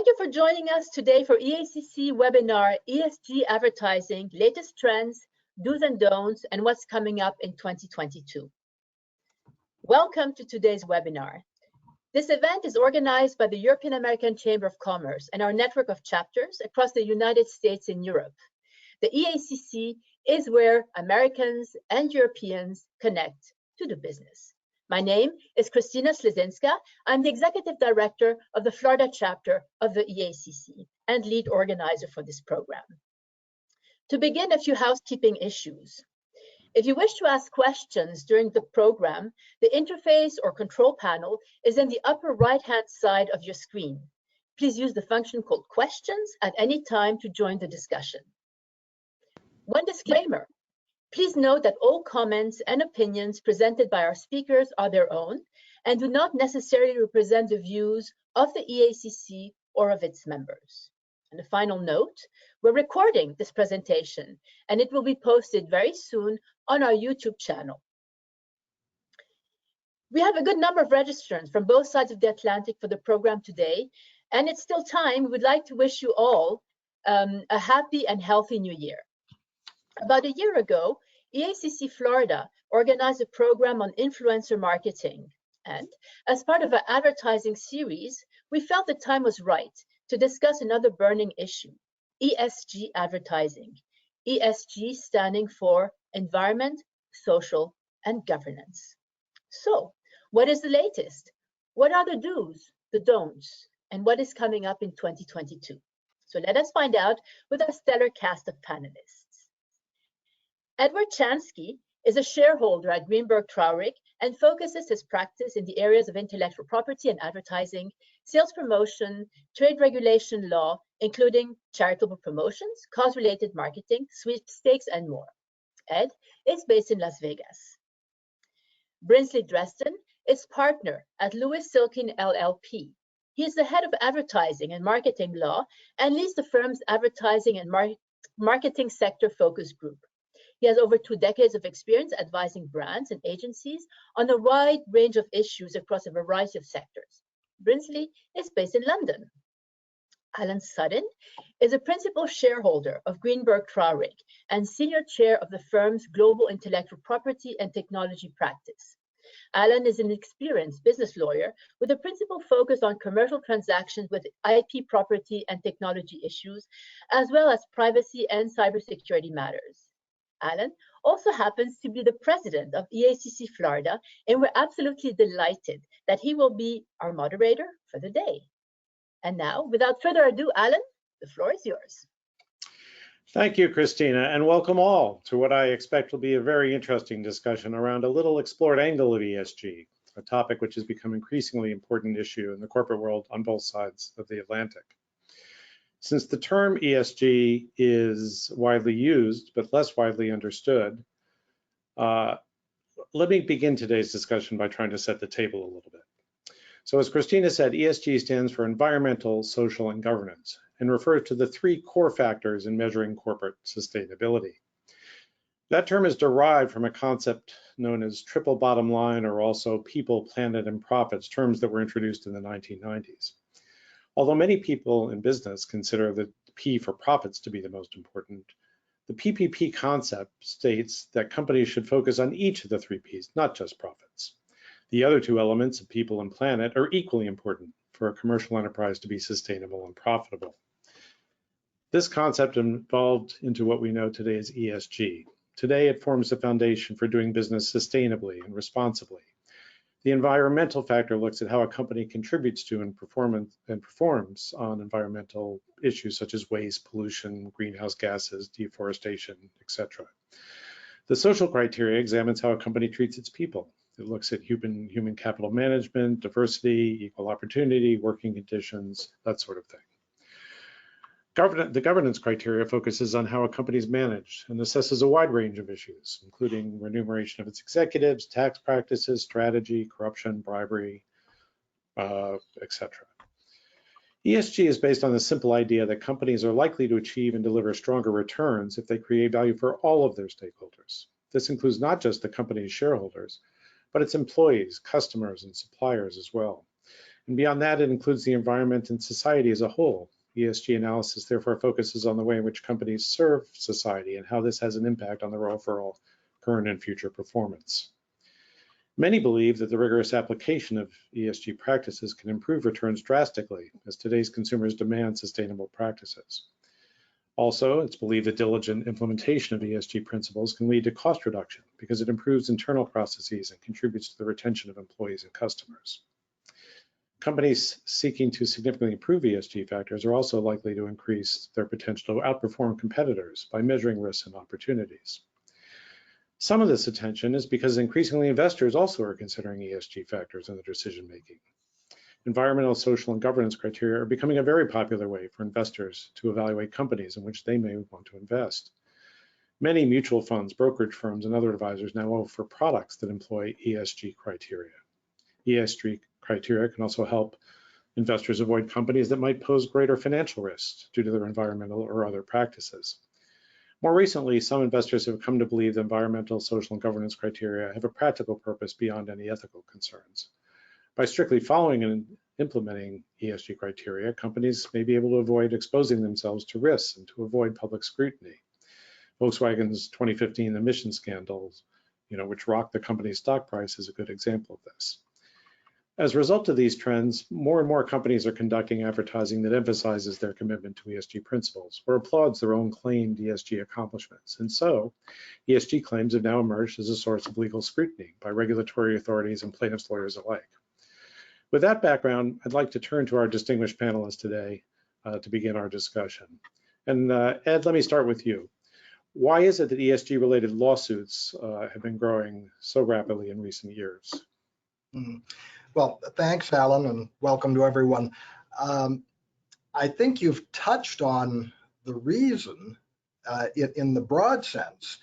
Thank you for joining us today for EACC webinar, ESG Advertising, Latest Trends, Do's and Don'ts, and What's Coming Up in 2022. Welcome to today's webinar. This event is organized by the European American Chamber of Commerce and our network of chapters across the United States and Europe. The EACC is where Americans and Europeans connect to do business. My name is Christina Slezinska. I'm the Executive Director of the Florida chapter of the EACC and lead organizer for this program. To begin, a few housekeeping issues. If you wish to ask questions during the program, the interface or control panel is in the upper right-hand side of your screen. Please use the function called Questions at any time to join the discussion. One disclaimer. Please note that all comments and opinions presented by our speakers are their own and do not necessarily represent the views of the EACC or of its members. And a final note, we're recording this presentation and it will be posted very soon on our YouTube channel. We have a good number of registrants from both sides of the Atlantic for the program today, and it's still time. We would like to wish you all a happy and healthy new year. About a year ago, EACC Florida organized a program on influencer marketing. And as part of our advertising series, we felt the time was right to discuss another burning issue, ESG advertising. ESG standing for Environment, Social, and Governance. So, what is the latest? What are the do's, the don'ts, and what is coming up in 2022? So let us find out with our stellar cast of panelists. Edward Chansky is a shareholder at Greenberg Traurig and focuses his practice in the areas of intellectual property and advertising, sales promotion, trade regulation law, including charitable promotions, cause-related marketing, sweepstakes, and more. Ed is based in Las Vegas. Brinsley Dresden is partner at Lewis Silkin LLP. He is the head of advertising and marketing law and leads the firm's advertising and marketing sector focus group. He has over 2 decades of experience advising brands and agencies on a wide range of issues across a variety of sectors. Brinsley is based in London. Alan Sutton is a principal shareholder of Greenberg Traurig and senior chair of the firm's global intellectual property and technology practice. Alan is an experienced business lawyer with a principal focus on commercial transactions with IP property and technology issues, as well as privacy and cybersecurity matters. Alan also happens to be the president of EACC Florida, and we're absolutely delighted that he will be our moderator for the day. And now, without further ado, Alan, the floor is yours. Thank you, Christina, and welcome all to what I expect will be a very interesting discussion around a little explored angle of ESG, a topic which has become increasingly important issue in the corporate world on both sides of the Atlantic. Since the term ESG is widely used, but less widely understood, let me begin today's discussion by trying to set the table a little bit. So as Christina said, ESG stands for environmental, social, and governance, and refers to the 3 core factors in measuring corporate sustainability. That term is derived from a concept known as triple bottom line, or also people, planet, and profits, terms that were introduced in the 1990s. Although many people in business consider the P for profits to be the most important, the PPP concept states that companies should focus on each of the 3 Ps, not just profits. The other 2 elements of people and planet are equally important for a commercial enterprise to be sustainable and profitable. This concept evolved into what we know today as ESG. Today, it forms the foundation for doing business sustainably and responsibly. The environmental factor looks at how a company contributes to and performs on environmental issues such as waste, pollution, greenhouse gases, deforestation, etc. The social criteria examines how a company treats its people. It looks at human capital management, diversity, equal opportunity, working conditions, that sort of thing. The governance criteria focuses on how a company is managed and assesses a wide range of issues, including remuneration of its executives, tax practices, strategy, corruption, bribery, etc. ESG is based on the simple idea that companies are likely to achieve and deliver stronger returns if they create value for all of their stakeholders. This includes not just the company's shareholders, but its employees, customers, and suppliers as well. And beyond that, it includes the environment and society as a whole. ESG analysis therefore focuses on the way in which companies serve society and how this has an impact on their overall current and future performance. Many believe that the rigorous application of ESG practices can improve returns drastically as today's consumers demand sustainable practices. Also, it's believed that diligent implementation of ESG principles can lead to cost reduction because it improves internal processes and contributes to the retention of employees and customers. Companies seeking to significantly improve ESG factors are also likely to increase their potential to outperform competitors by measuring risks and opportunities. Some of this attention is because increasingly investors also are considering ESG factors in their decision making. Environmental, social, and governance criteria are becoming a very popular way for investors to evaluate companies in which they may want to invest. Many mutual funds, brokerage firms, and other advisors now offer products that employ ESG criteria. ESG criteria can also help investors avoid companies that might pose greater financial risks due to their environmental or other practices. More recently, some investors have come to believe that environmental, social, and governance criteria have a practical purpose beyond any ethical concerns. By strictly following and implementing ESG criteria, companies may be able to avoid exposing themselves to risks and to avoid public scrutiny. Volkswagen's 2015 emission scandals, which rocked the company's stock price, is a good example of this. As a result of these trends, more and more companies are conducting advertising that emphasizes their commitment to ESG principles or applauds their own claimed ESG accomplishments. And so, ESG claims have now emerged as a source of legal scrutiny by regulatory authorities and plaintiffs' lawyers alike. With that background, I'd like to turn to our distinguished panelists today to begin our discussion. And Ed, let me start with you. Why is it that ESG-related lawsuits have been growing so rapidly in recent years? Well, thanks, Alan, and welcome to everyone. I think you've touched on the reason in the broad sense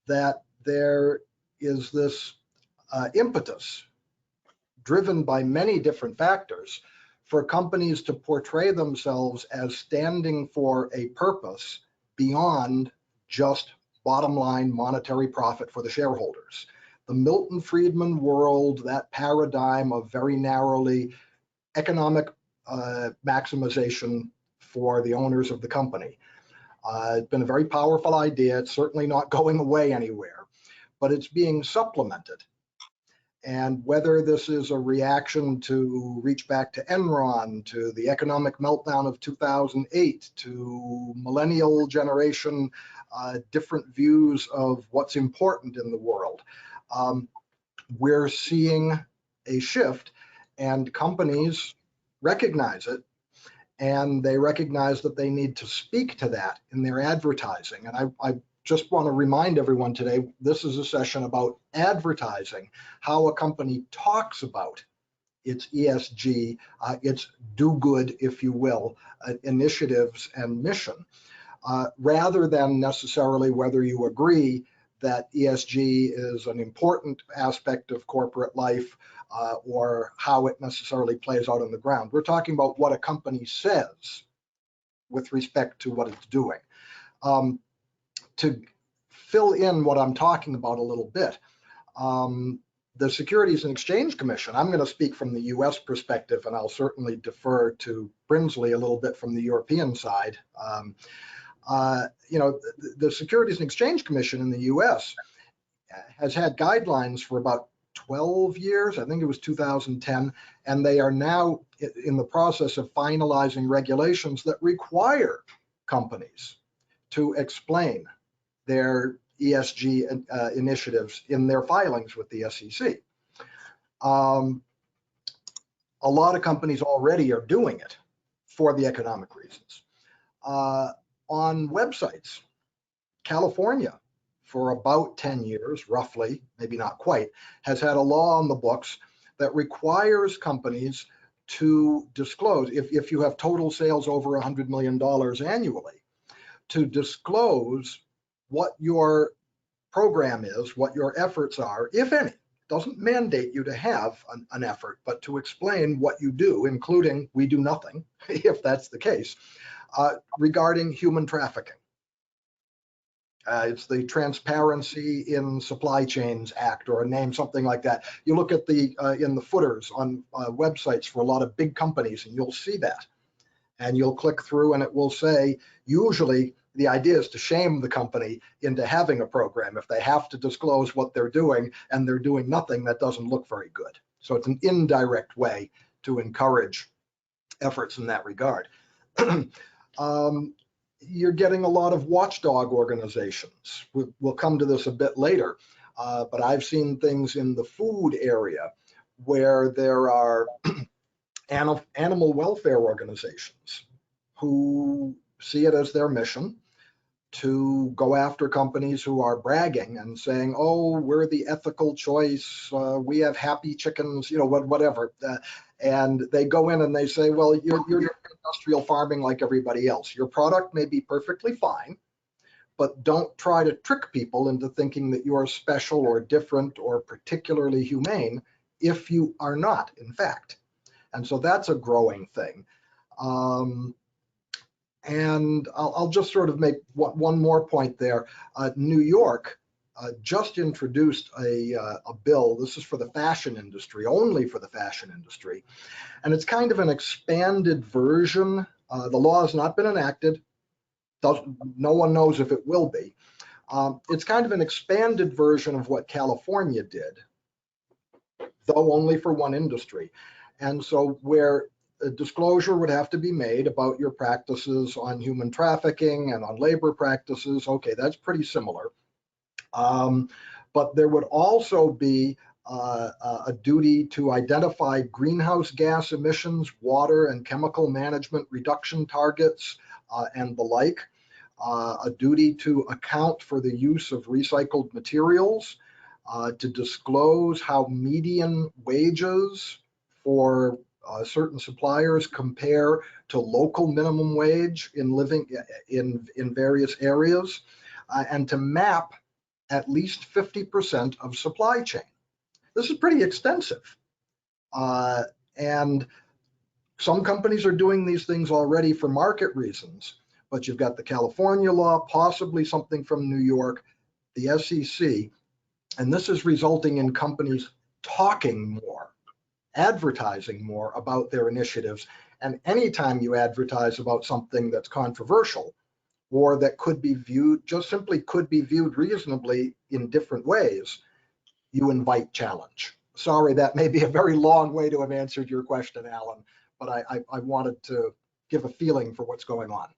that there is this impetus driven by many different factors for companies to portray themselves as standing for a purpose beyond just bottom line monetary profit for the shareholders. The Milton Friedman world, that paradigm of very narrowly economic maximization for the owners of the company. It's been a very powerful idea. It's certainly not going away anywhere, but it's being supplemented. And whether this is a reaction to reach back to Enron, to the economic meltdown of 2008, to millennial generation, different views of what's important in the world. We're seeing a shift, and companies recognize it, and they recognize that they need to speak to that in their advertising. And I just want to remind everyone today, this is a session about advertising, how a company talks about its ESG, its do-good, if you will, initiatives and mission, rather than necessarily whether you agree that ESG is an important aspect of corporate life or how it necessarily plays out on the ground. We're talking about what a company says with respect to what it's doing. To fill in what I'm talking about a little bit, the Securities and Exchange Commission, I'm going to speak from the US perspective, and I'll certainly defer to Brinsley a little bit from the European side. The Securities and Exchange Commission in the US has had guidelines for about 12 years, I think it was 2010, and they are now in the process of finalizing regulations that require companies to explain their ESG initiatives in their filings with the SEC. A lot of companies already are doing it for the economic reasons. On websites, California, for about 10 years, roughly, maybe not quite, has had a law on the books that requires companies to disclose, if you have total sales over $100 million annually, to disclose what your program is, what your efforts are, if any. It doesn't mandate you to have an effort, but to explain what you do, including we do nothing, if that's the case, regarding human trafficking. It's the Transparency in Supply Chains Act, or a name, something like that. You look at the in the footers on websites for a lot of big companies, and you'll see that. And you'll click through, and it will say, usually the idea is to shame the company into having a program if they have to disclose what they're doing and they're doing nothing. That doesn't look very good. So it's an indirect way to encourage efforts in that regard. You're getting a lot of watchdog organizations. We'll come to this a bit later, but I've seen things in the food area where there are animal welfare organizations who see it as their mission to go after companies who are bragging and saying, oh, we're the ethical choice, we have happy chickens, you know, whatever. And they go in and they say, well, you're industrial farming like everybody else. Your product may be perfectly fine, but don't try to trick people into thinking that you are special or different or particularly humane if you are not, in fact. And so that's a growing thing. And I'll just sort of make one more point there. New York just introduced a bill. This is for the fashion industry, only for the fashion industry. And it's kind of an expanded version. The law has not been enacted. No one knows if it will be. It's kind of an expanded version of what California did, though only for one industry. And so where a disclosure would have to be made about your practices on human trafficking and on labor practices, okay, that's pretty similar. But there would also be a duty to identify greenhouse gas emissions, water and chemical management reduction targets, and the like. A duty to account for the use of recycled materials, to disclose how median wages for certain suppliers compare to local minimum wage in living in various areas, and to map at least 50% of supply chain. This is pretty extensive. And some companies are doing these things already for market reasons, but you've got the California law, possibly something from New York, the SEC, and this is resulting in companies talking more, advertising more about their initiatives. And anytime you advertise about something that's controversial or that could be viewed, just simply could be viewed reasonably in different ways, you invite challenge. Sorry, that may be a very long way to have answered your question, Alan, but I wanted to give a feeling for what's going on.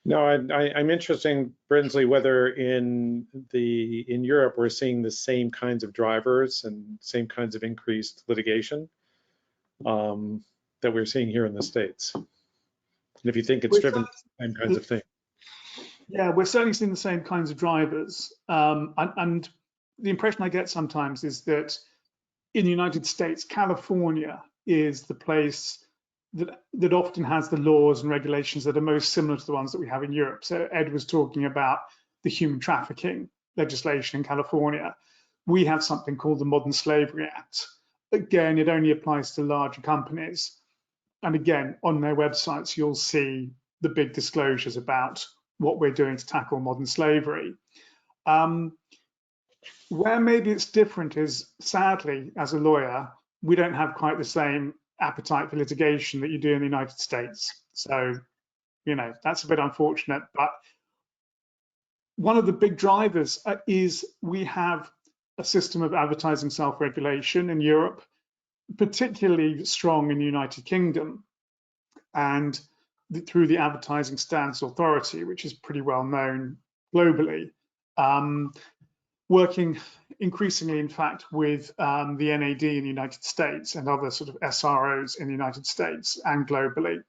No, I'm interested, Brinsley, whether in Europe we're seeing the same kinds of drivers and same kinds of increased litigation that we're seeing here in the States. And if you think it's driven by the same kinds of things. Yeah, we're certainly seeing the same kinds of drivers. And the impression I get sometimes is that in the United States, California is the place that often has the laws and regulations that are most similar to the ones that we have in Europe. So Ed was talking about the human trafficking legislation in California. We have something called the Modern Slavery Act. Again, it only applies to larger companies. And again, on their websites, you'll see the big disclosures about what we're doing to tackle modern slavery. Where maybe it's different is, sadly, as a lawyer, we don't have quite the same appetite for litigation that you do in the United States. So, you know, that's a bit unfortunate. But one of the big drivers is we have a system of advertising self-regulation in Europe, particularly strong in the United Kingdom, and through the Advertising Standards Authority, which is pretty well known globally, working increasingly, in fact, with the NAD in the United States and other sort of SROs in the United States and globally.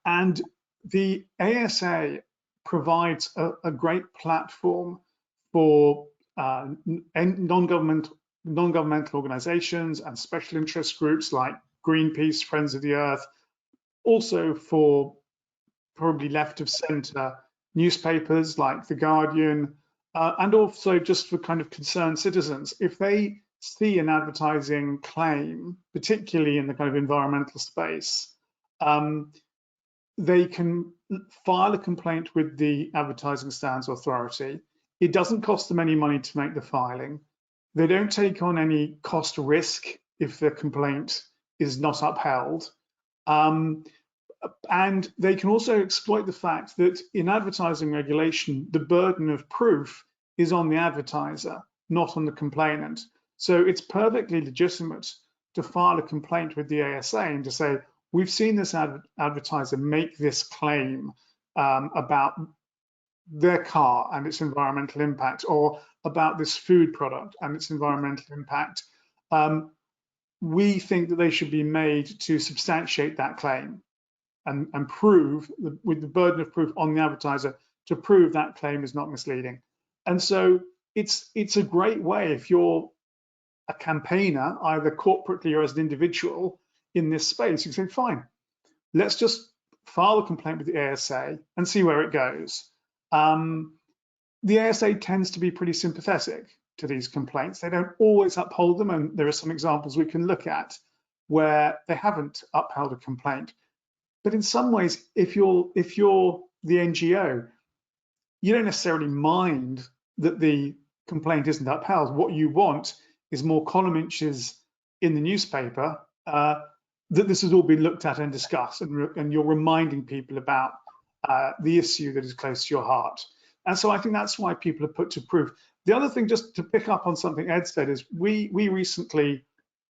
And the ASA provides a great platform for non-governmental organizations and special interest groups like Greenpeace, Friends of the Earth, also for probably left of center newspapers like The Guardian, and also just for kind of concerned citizens. If they see an advertising claim, particularly in the kind of environmental space, they can file a complaint with the Advertising Standards Authority. It doesn't cost them any money to make the filing. They don't take on any cost risk if the complaint is not upheld. And they can also exploit the fact that in advertising regulation, the burden of proof is on the advertiser, not on the complainant. So it's perfectly legitimate to file a complaint with the ASA and to say, we've seen this advertiser make this claim about their car and its environmental impact, or about this food product and its environmental impact. We think that they should be made to substantiate that claim and prove, with the burden of proof on the advertiser, to prove that claim is not misleading. And so it's a great way, if you're a campaigner, either corporately or as an individual in this space, you can say, fine, let's just file a complaint with the ASA and see where it goes. The ASA tends to be pretty sympathetic to these complaints. They don't always uphold them, and there are some examples we can look at where they haven't upheld a complaint. But in some ways, if you're the NGO, you don't necessarily mind that the complaint isn't upheld. What you want is more column inches in the newspaper that this has all been looked at and discussed, and you're reminding people about the issue that is close to your heart. And so I think that's why people are put to proof. The other thing, just to pick up on something Ed said, is we recently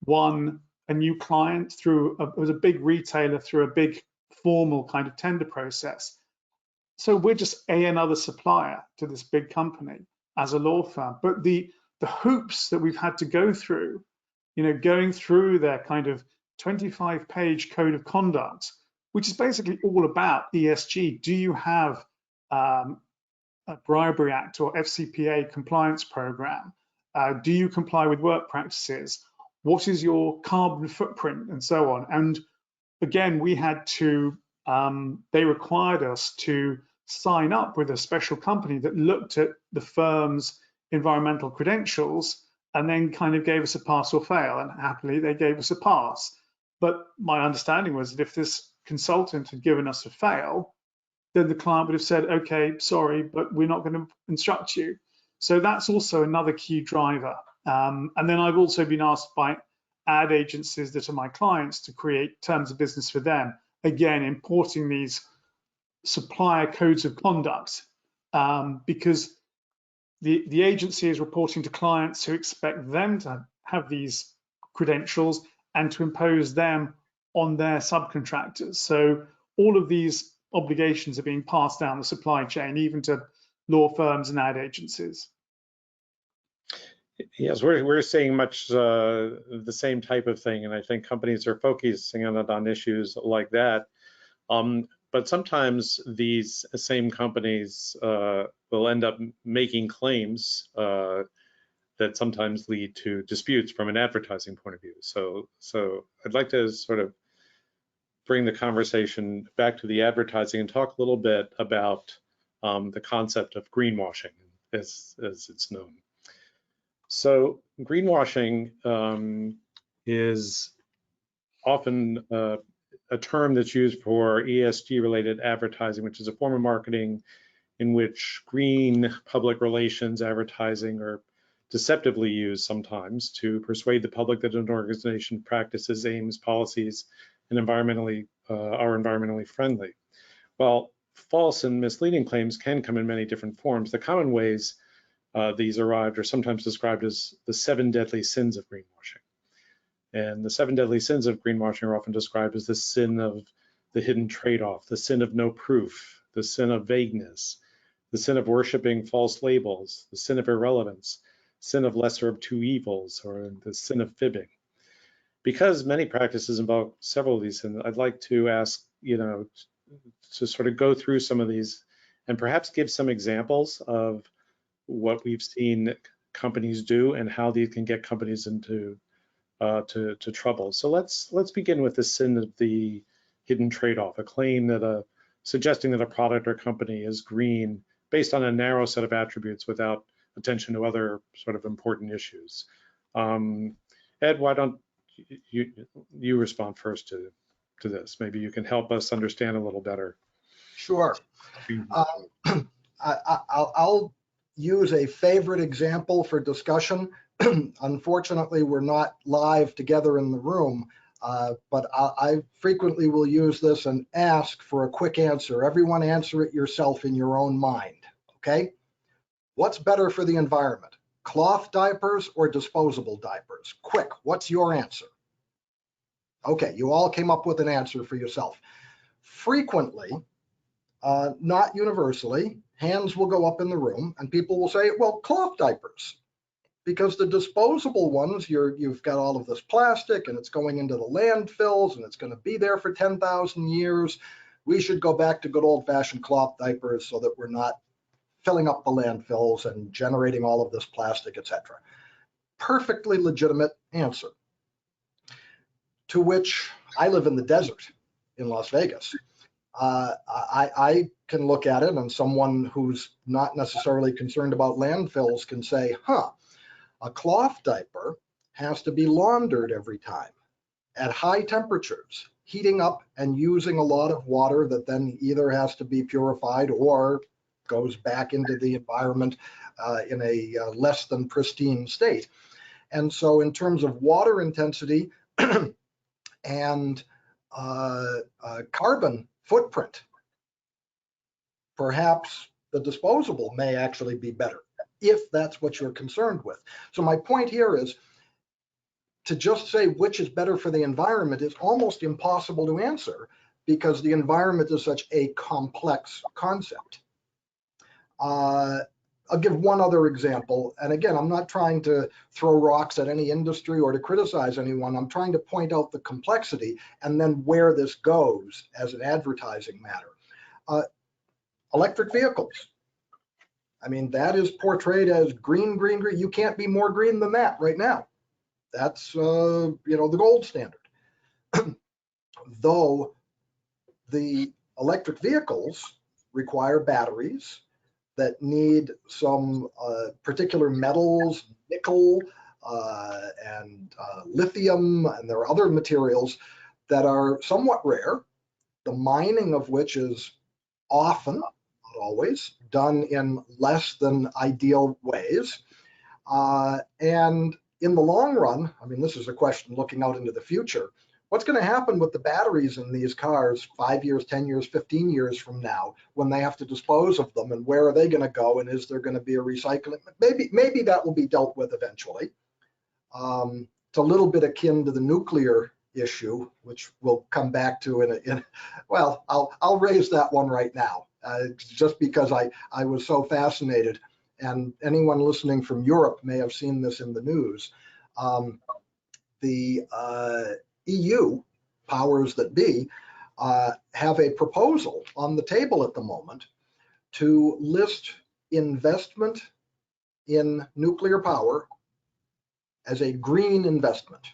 won a new client through it was a big retailer through a big formal kind of tender process. So we're just another supplier to this big company as a law firm. But the hoops that we've had to go through, going through their kind of 25-page code of conduct, which is basically all about ESG. Do you have a Bribery Act or FCPA compliance program? Do you comply with work practices? What is your carbon footprint, and so on? And again, we had to, they required us to sign up with a special company that looked at the firm's environmental credentials and then kind of gave us a pass or fail, and happily they gave us a pass. But my understanding was that if this consultant had given us a fail, then the client would have said, okay, sorry, but we're not going to instruct you. So that's also another key driver. And then I've also been asked by ad agencies that are my clients to create terms of business for them, again, importing these supplier codes of conduct, because the agency is reporting to clients who expect them to have these credentials and to impose them on their subcontractors. So all of these obligations are being passed down the supply chain, even to law firms and ad agencies. Yes, we're seeing much the same type of thing, and I think companies are focusing on issues like that. But sometimes these same companies will end up making claims that sometimes lead to disputes from an advertising point of view. So I'd like to sort of bring the conversation back to the advertising and talk a little bit about the concept of greenwashing, as it's known. So greenwashing is often a term that's used for ESG-related advertising, which is a form of marketing in which green public relations advertising are deceptively used sometimes to persuade the public that an organization practices, aims, policies, and are environmentally friendly. Well, false and misleading claims can come in many different forms. The common ways these arrived are sometimes described as the 7 deadly sins of greenwashing. And the 7 deadly sins of greenwashing are often described as the sin of the hidden trade-off, the sin of no proof, the sin of vagueness, the sin of worshiping false labels, the sin of irrelevance, sin of lesser of two evils, or the sin of fibbing. Because many practices involve several of these sins, I'd like to ask, to sort of go through some of these and perhaps give some examples of what we've seen companies do and how these can get companies into to trouble. So let's begin with the sin of the hidden trade-off, a claim that suggesting that a product or company is green based on a narrow set of attributes without attention to other sort of important issues. Ed, why don't you respond first to this? Maybe you can help us understand a little better. Sure. I'll use a favorite example for discussion. Unfortunately, we're not live together in the room, but I frequently will use this and ask for a quick answer. Everyone answer it yourself in your own mind, okay? What's better for the environment, cloth diapers or disposable diapers? Quick, what's your answer? Okay, you all came up with an answer for yourself. Frequently, not universally, hands will go up in the room and people will say, well, cloth diapers. Because the disposable ones, you've got all of this plastic and it's going into the landfills and it's going to be there for 10,000 years. We should go back to good old-fashioned cloth diapers so that we're not filling up the landfills and generating all of this plastic, etc. Perfectly legitimate answer. To which I live in the desert in Las Vegas. I can look at it and someone who's not necessarily concerned about landfills can say, huh, a cloth diaper has to be laundered every time at high temperatures, heating up and using a lot of water that then either has to be purified or goes back into the environment in a less than pristine state. And so in terms of water intensity and carbon footprint, perhaps the disposable may actually be better, if that's what you're concerned with. So my point here is to just say which is better for the environment is almost impossible to answer because the environment is such a complex concept. I'll give one other example. And again, I'm not trying to throw rocks at any industry or to criticize anyone. I'm trying to point out the complexity and then where this goes as an advertising matter. Electric vehicles. I mean, that is portrayed as green, green, green. You can't be more green than that right now. That's, the gold standard. Though the electric vehicles require batteries that need some particular metals, nickel and lithium, and there are other materials that are somewhat rare, the mining of which is often, not always, done in less than ideal ways. And in the long run, I mean, this is a question looking out into the future, what's going to happen with the batteries in these cars 5 years, 10 years, 15 years from now when they have to dispose of them, and where are they going to go, and is there going to be a recycling? Maybe that will be dealt with eventually. It's a little bit akin to the nuclear issue, which we'll come back to well, I'll raise that one right now, just because I was so fascinated, and anyone listening from Europe may have seen this in the news. The EU powers that be have a proposal on the table at the moment to list investment in nuclear power as a green investment,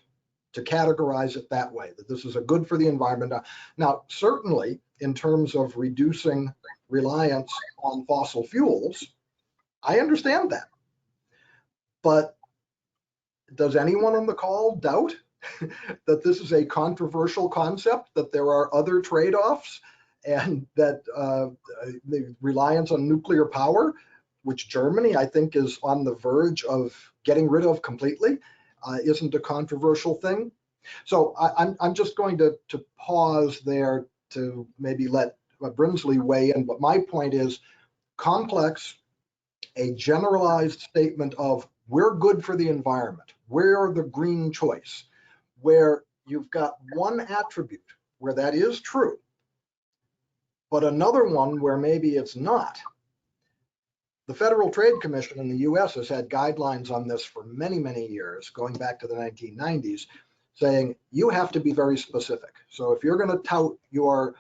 to categorize it that way, that this is a good for the environment. Now, certainly in terms of reducing reliance on fossil fuels, I understand that. But does anyone on the call doubt that this is a controversial concept, that there are other trade-offs, and that the reliance on nuclear power, which Germany, I think, is on the verge of getting rid of completely, isn't a controversial thing? So I'm just going to pause there to maybe let Brinsley weigh in, but my point is complex, a generalized statement of we're good for the environment, we're the green choice, where you've got one attribute where that is true, but another one where maybe it's not. The Federal Trade Commission in the US has had guidelines on this for many, many years, going back to the 1990s, saying you have to be very specific. So if you're going to tout your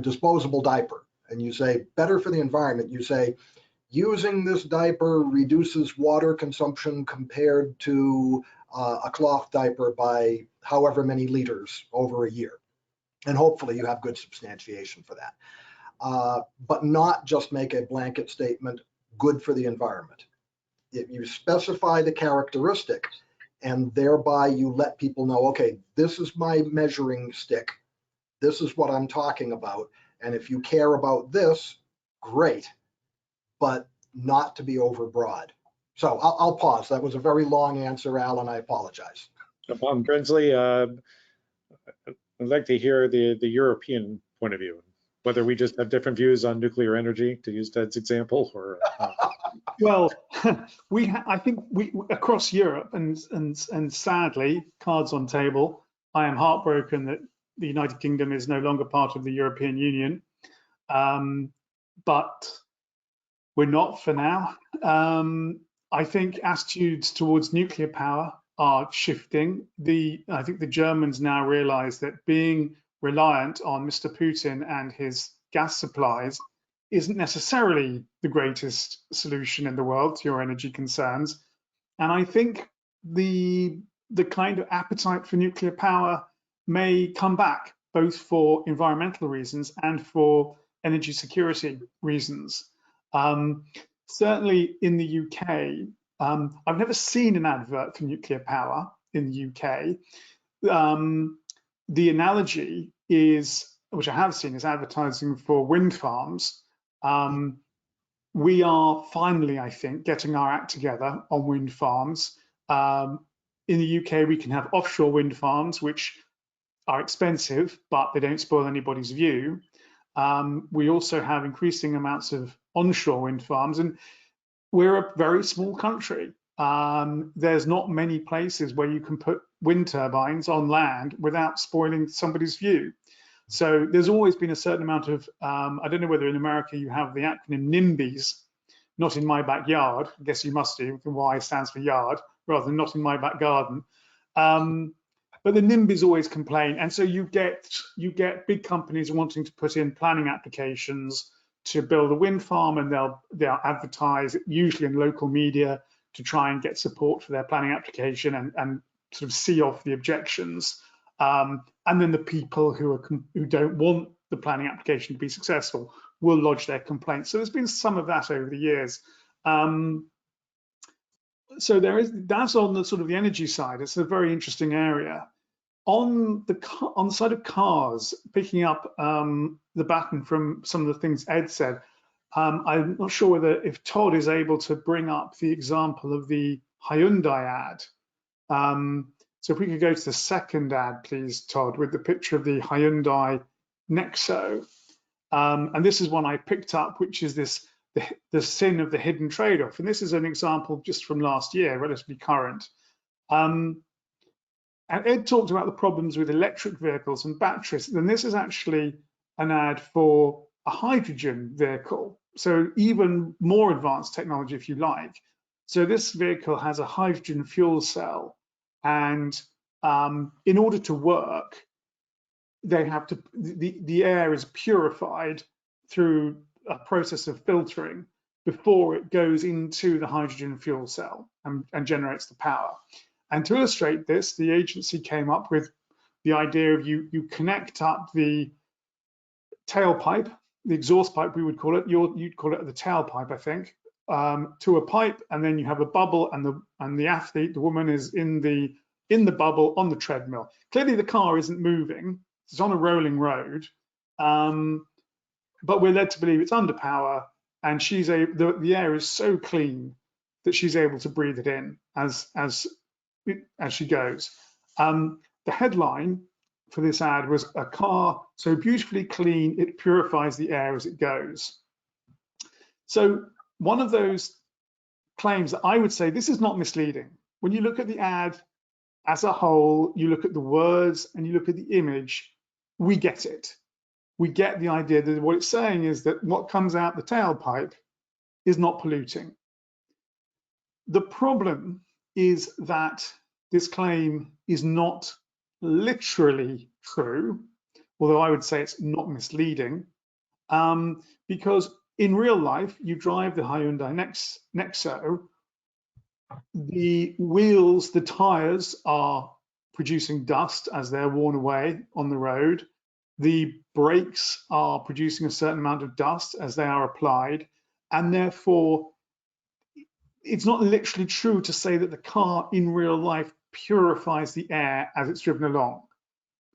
disposable diaper and you say better for the environment, you say using this diaper reduces water consumption compared to a cloth diaper by however many liters over a year. And hopefully you have good substantiation for that. But not just make a blanket statement, good for the environment. If you specify the characteristic and thereby you let people know, okay, this is my measuring stick, this is what I'm talking about, and if you care about this, great. but not to be overbroad. So I'll pause. That was a very long answer, Alan. I apologize. Brinsley, I'd like to hear the European point of view, whether we just have different views on nuclear energy, to use Ted's example, or Well, I think we across Europe, and sadly, cards on table, I am heartbroken that the United Kingdom is no longer part of the European Union, but we're not for now. I think attitudes towards nuclear power are shifting. I think the Germans now realize that being reliant on Mr. Putin and his gas supplies isn't necessarily the greatest solution in the world to your energy concerns. And I think the kind of appetite for nuclear power may come back, both for environmental reasons and for energy security reasons. Certainly in the UK, I've never seen an advert for nuclear power in the UK. The analogy is, which I have seen, is advertising for wind farms. We are finally, I think, getting our act together on wind farms. In the UK, we can have offshore wind farms, which are expensive, but they don't spoil anybody's view. We also have increasing amounts of onshore wind farms, and we're a very small country. There's not many places where you can put wind turbines on land without spoiling somebody's view. So there's always been a certain amount of, I don't know whether in America you have the acronym NIMBYs, not in my backyard. I guess you must do. The Y stands for yard, rather than not in my back garden. But the NIMBYs always complain, and so you get big companies wanting to put in planning applications to build a wind farm, and they'll advertise, usually in local media, to try and get support for their planning application and sort of see off the objections. And then the people who don't want the planning application to be successful will lodge their complaints. So there's been some of that over the years. So that's on the sort of the energy side. It's a very interesting area. On the side of cars, picking up the baton from some of the things Ed said, I'm not sure if Todd is able to bring up the example of the Hyundai ad. So if we could go to the second ad, please, Todd, with the picture of the Hyundai Nexo. And this is one I picked up, which is the sin of the hidden trade-off. And this is an example just from last year, relatively current. And Ed talked about the problems with electric vehicles and batteries. And this is actually an ad for a hydrogen vehicle. So even more advanced technology, if you like. So this vehicle has a hydrogen fuel cell. And in order to work, they have to, the air is purified through a process of filtering before it goes into the hydrogen fuel cell and generates the power. And to illustrate this, the agency came up with the idea of you connect up the tailpipe, the exhaust pipe we would call it, you'd call it the tailpipe, I think, to a pipe, and then you have a bubble, and the athlete, the woman, is in the bubble on the treadmill. Clearly the car isn't moving, it's on a rolling road, but we're led to believe it's under power, and the air is so clean that she's able to breathe it in as she goes. The headline for this ad was, "A car so beautifully clean it purifies the air as it goes." So one of those claims that I would say, this is not misleading. When you look at the ad as a whole, you look at the words and you look at the image, we get it. We get the idea that what it's saying is that what comes out the tailpipe is not polluting. The problem is that this claim is not literally true, although I would say it's not misleading, because in real life, you drive the Hyundai Nexo, the wheels, the tires are producing dust as they're worn away on the road. The brakes are producing a certain amount of dust as they are applied, and therefore it's not literally true to say that the car in real life purifies the air as it's driven along.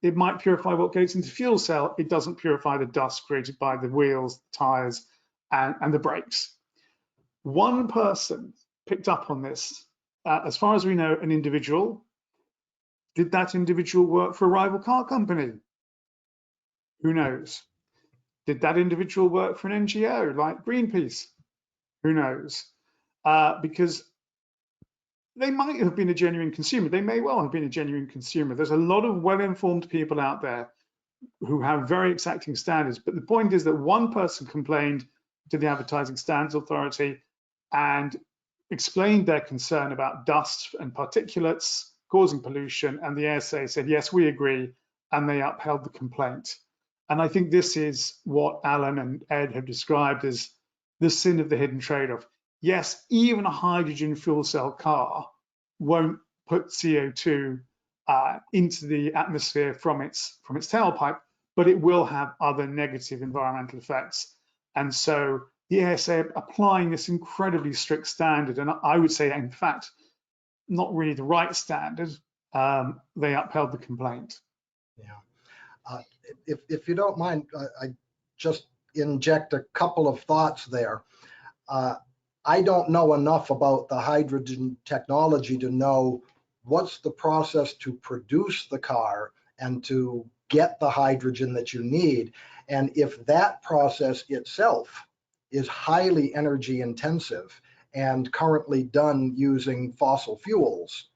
It might purify what goes into the fuel cell. It doesn't purify the dust created by the wheels, the tires, and the brakes. One person picked up on this. As far as we know, an individual. Did that individual work for a rival car company? Who knows? Did that individual work for an NGO like Greenpeace? Who knows? Because they might have been a genuine consumer. They may well have been a genuine consumer. There's a lot of well-informed people out there who have very exacting standards. But the point is that one person complained to the Advertising Standards Authority and explained their concern about dust and particulates causing pollution, and the ASA said, yes, we agree, and they upheld the complaint. And I think this is what Alan and Ed have described as the sin of the hidden trade-off. Yes, even a hydrogen fuel cell car won't put CO2 into the atmosphere from its tailpipe, but it will have other negative environmental effects. And so the ASA applying this incredibly strict standard, and I would say, in fact, not really the right standard, they upheld the complaint. Yeah. If you don't mind, I just inject a couple of thoughts there. I don't know enough about the hydrogen technology to know what's the process to produce the car and to get the hydrogen that you need. And if that process itself is highly energy intensive and currently done using fossil fuels,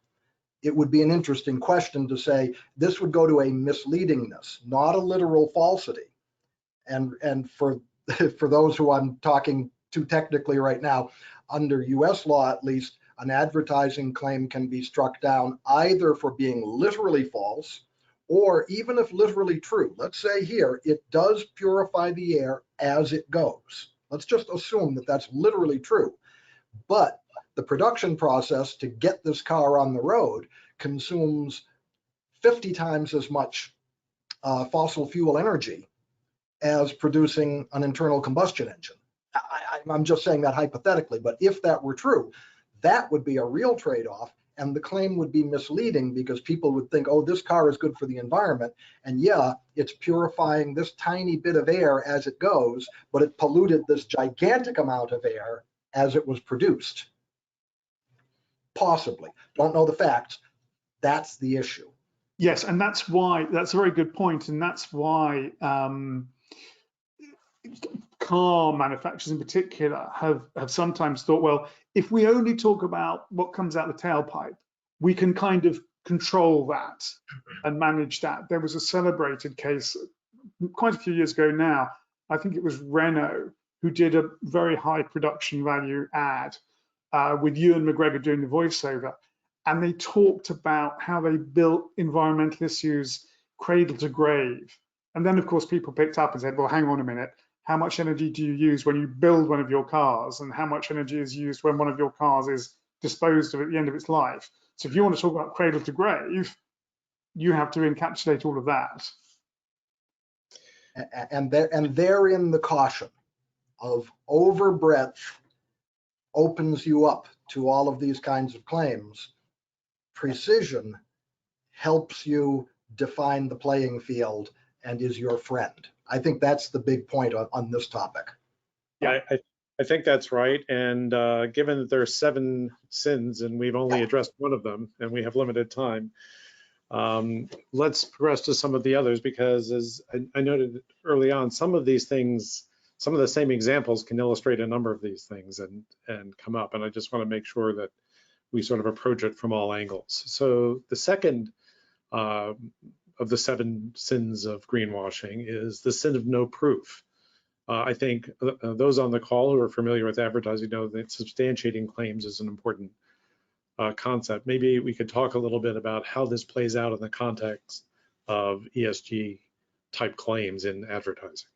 it would be an interesting question to say this would go to a misleadingness, not a literal falsity. And for those who I'm talking to technically right now, under US law at least, an advertising claim can be struck down either for being literally false, or even if literally true. Let's say here, it does purify the air as it goes. Let's just assume that that's literally true. But the production process to get this car on the road consumes 50 times as much fossil fuel energy as producing an internal combustion engine. I'm just saying that hypothetically, but if that were true, that would be a real trade-off, and the claim would be misleading because people would think, oh, this car is good for the environment, and yeah, it's purifying this tiny bit of air as it goes, but it polluted this gigantic amount of air as it was produced. Possibly. Don't know the facts. That's the issue. Yes, and that's why, that's a very good point, and that's why car manufacturers in particular have sometimes thought, well, if we only talk about what comes out the tailpipe, we can kind of control that and manage that. There was a celebrated case quite a few years ago now, I think it was Renault, who did a very high production value ad with Ewan McGregor doing the voiceover. And they talked about how they built environmental issues cradle to grave. And then, of course, people picked up and said, well, hang on a minute. How much energy do you use when you build one of your cars? And how much energy is used when one of your cars is disposed of at the end of its life? So if you want to talk about cradle to grave, you have to encapsulate all of that. And therein the caution of overbreadth opens you up to all of these kinds of claims. Precision helps you define the playing field and is your friend. I think that's the big point on this topic. Yeah, I think that's right. And given that there are 7 sins and we've only addressed one of them and we have limited time, let's progress to some of the others, because as I noted early on, some of these things, some of the same examples can illustrate a number of these things and come up. And I just want to make sure that we sort of approach it from all angles. So the second of the 7 sins of greenwashing is the sin of no proof. I think those on the call who are familiar with advertising know that substantiating claims is an important concept. Maybe we could talk a little bit about how this plays out in the context of ESG type claims in advertising.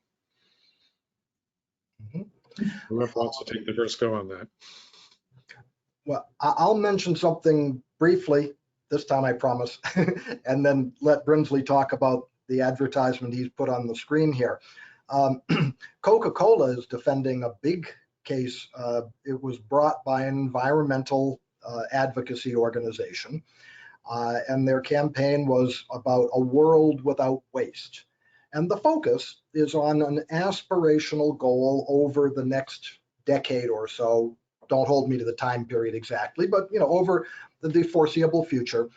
Mm-hmm. Whoever wants to take the first go on that. Well, I'll mention something briefly this time, I promise, and then let Brinsley talk about the advertisement he's put on the screen here. Coca-Cola is defending a big case. It was brought by an environmental advocacy organization, and their campaign was about a world without waste. And the focus is on an aspirational goal over the next decade or so, don't hold me to the time period exactly, but over the foreseeable future,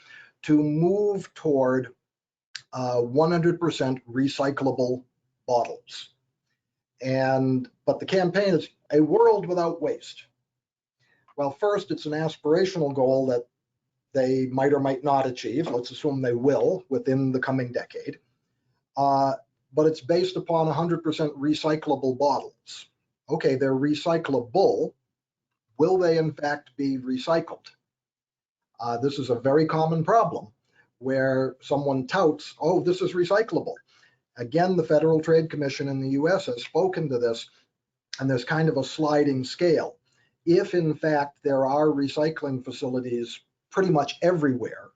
to move toward 100% recyclable bottles. But the campaign is a world without waste. Well, first, it's an aspirational goal that they might or might not achieve. Let's assume they will within the coming decade. But it's based upon 100% recyclable bottles. Okay, they're recyclable. Will they in fact be recycled? This is a very common problem where someone touts, oh, this is recyclable. Again, the Federal Trade Commission in the US has spoken to this, and there's kind of a sliding scale. If in fact there are recycling facilities pretty much everywhere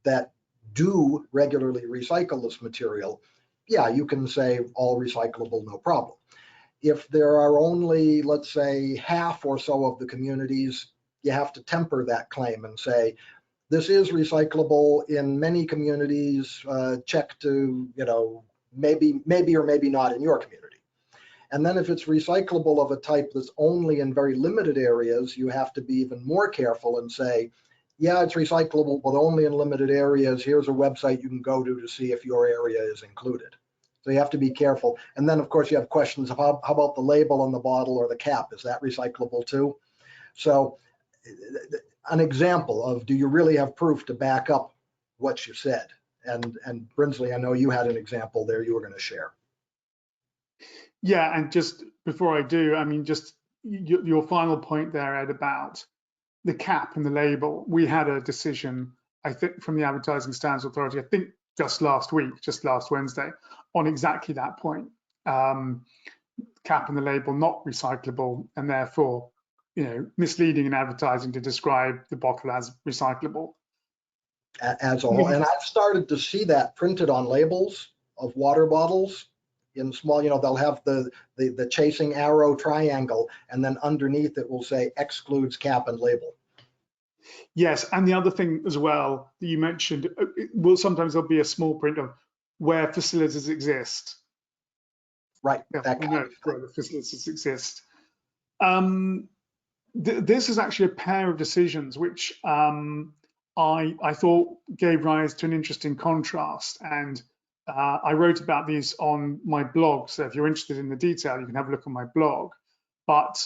that do regularly recycle this material, yeah, you can say all recyclable, no problem. If there are only, let's say, half or so of the communities, you have to temper that claim and say, this is recyclable in many communities, check to, maybe or maybe not in your community. And then if it's recyclable of a type that's only in very limited areas, you have to be even more careful and say, yeah, it's recyclable, but only in limited areas. Here's a website you can go to see if your area is included. So you have to be careful. And then, of course, you have questions of how about the label on the bottle or the cap? Is that recyclable too? So an example of, do you really have proof to back up what you said? And Brinsley, I know you had an example there you were going to share. Yeah, and just before I do, I mean, just your final point there, Ed, about the cap and the label. We had a decision, I think, from the Advertising Standards Authority, I think just last Wednesday, on exactly that point. Cap and the label not recyclable, and therefore, misleading in advertising to describe the bottle as recyclable. As all, and I've started to see that printed on labels of water bottles in small, they'll have the chasing arrow triangle, and then underneath it will say excludes cap and label. Yes, and the other thing as well that you mentioned, sometimes there'll be a small print of where facilities exist. Right, Yeah, that kind of where the facilities exist. This is actually a pair of decisions which I thought gave rise to an interesting contrast, and I wrote about these on my blog. So if you're interested in the detail, you can have a look on my blog. But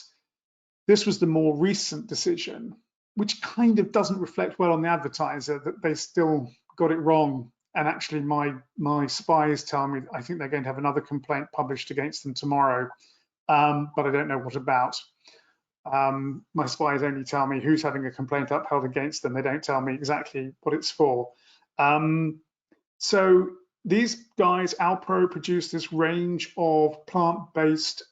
this was the more recent decision, which kind of doesn't reflect well on the advertiser, that they still got it wrong. And actually my spies tell me, I think they're going to have another complaint published against them tomorrow, but I don't know what about. My spies only tell me who's having a complaint upheld against them. They don't tell me exactly what it's for. So these guys, Alpro, produced this range of plant-based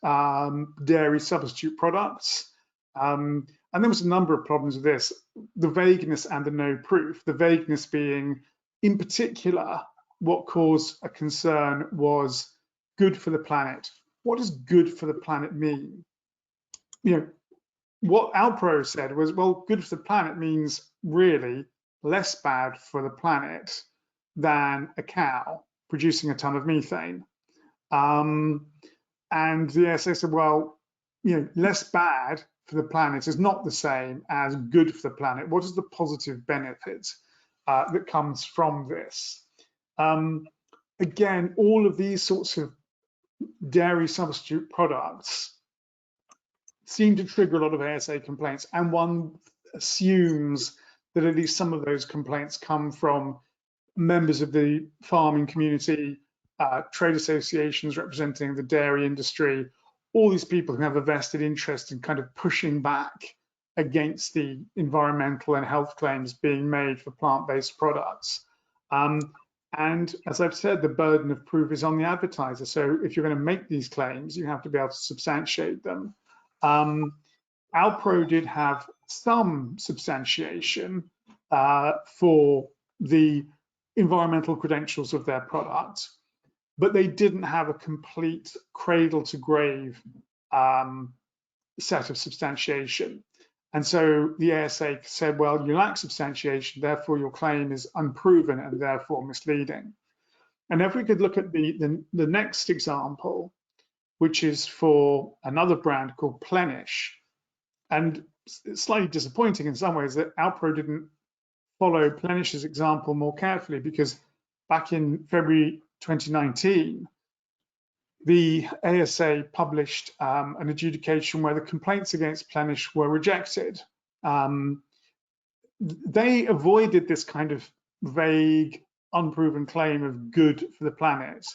dairy substitute products. And there was a number of problems with this, the vagueness and the no proof. The vagueness being, in particular, what caused a concern was good for the planet. What does good for the planet mean? What Alpro said was, well, good for the planet means really less bad for the planet than a cow producing a ton of methane. And the ESA said, well, less bad for the planet is not the same as good for the planet. What is the positive benefit that comes from this? Again, all of these sorts of dairy substitute products seem to trigger a lot of ASA complaints, and one assumes that at least some of those complaints come from members of the farming community, trade associations representing the dairy industry, all these people who have a vested interest in kind of pushing back against the environmental and health claims being made for plant-based products. And as I've said, the burden of proof is on the advertiser. So if you're going to make these claims, you have to be able to substantiate them. Alpro did have some substantiation for the environmental credentials of their product, but they didn't have a complete cradle to grave set of substantiation. And so the ASA said, well, you lack substantiation, therefore your claim is unproven and therefore misleading. And if we could look at the next example, which is for another brand called Plenish. And it's slightly disappointing in some ways that Alpro didn't follow Plenish's example more carefully, because back in February 2019, the ASA published an adjudication where the complaints against Plenish were rejected. They avoided this kind of vague, unproven claim of good for the planet,